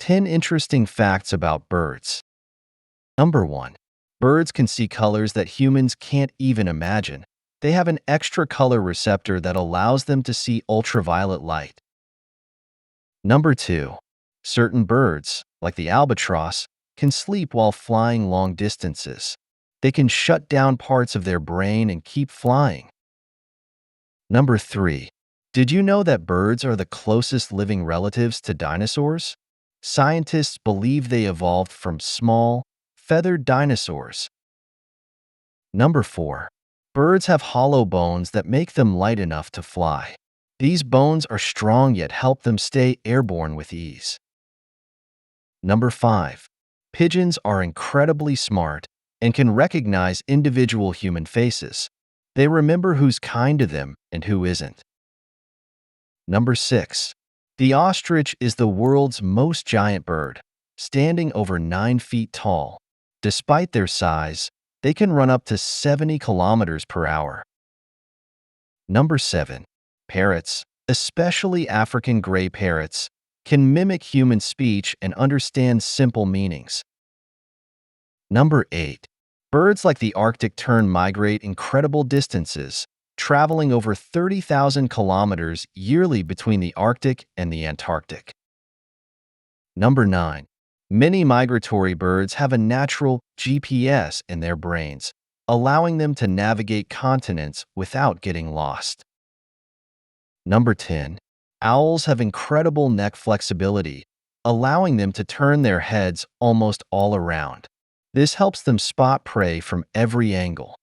10 interesting facts about birds. Number 1. Birds can see colors that humans can't even imagine. They have an extra color receptor that allows them to see ultraviolet light. Number 2. Certain birds, like the albatross, can sleep while flying long distances. They can shut down parts of their brain and keep flying. Number 3. Did you know that birds are the closest living relatives to dinosaurs? Scientists believe they evolved from small, feathered dinosaurs. Number 4. Birds have hollow bones that make them light enough to fly. These bones are strong yet help them stay airborne with ease. Number 5. Pigeons are incredibly smart and can recognize individual human faces. They remember who's kind to them and who isn't. Number 6. The ostrich is the world's most giant bird, standing over 9 feet tall. Despite their size, they can run up to 70 kilometers per hour. Number 7. Parrots, especially African gray parrots, can mimic human speech and understand simple meanings. Number 8. Birds like the Arctic tern migrate incredible distances, traveling over 30,000 kilometers yearly between the Arctic and the Antarctic. Number 9. Many migratory birds have a natural GPS in their brains, allowing them to navigate continents without getting lost. Number 10. Owls have incredible neck flexibility, allowing them to turn their heads almost all around. This helps them spot prey from every angle.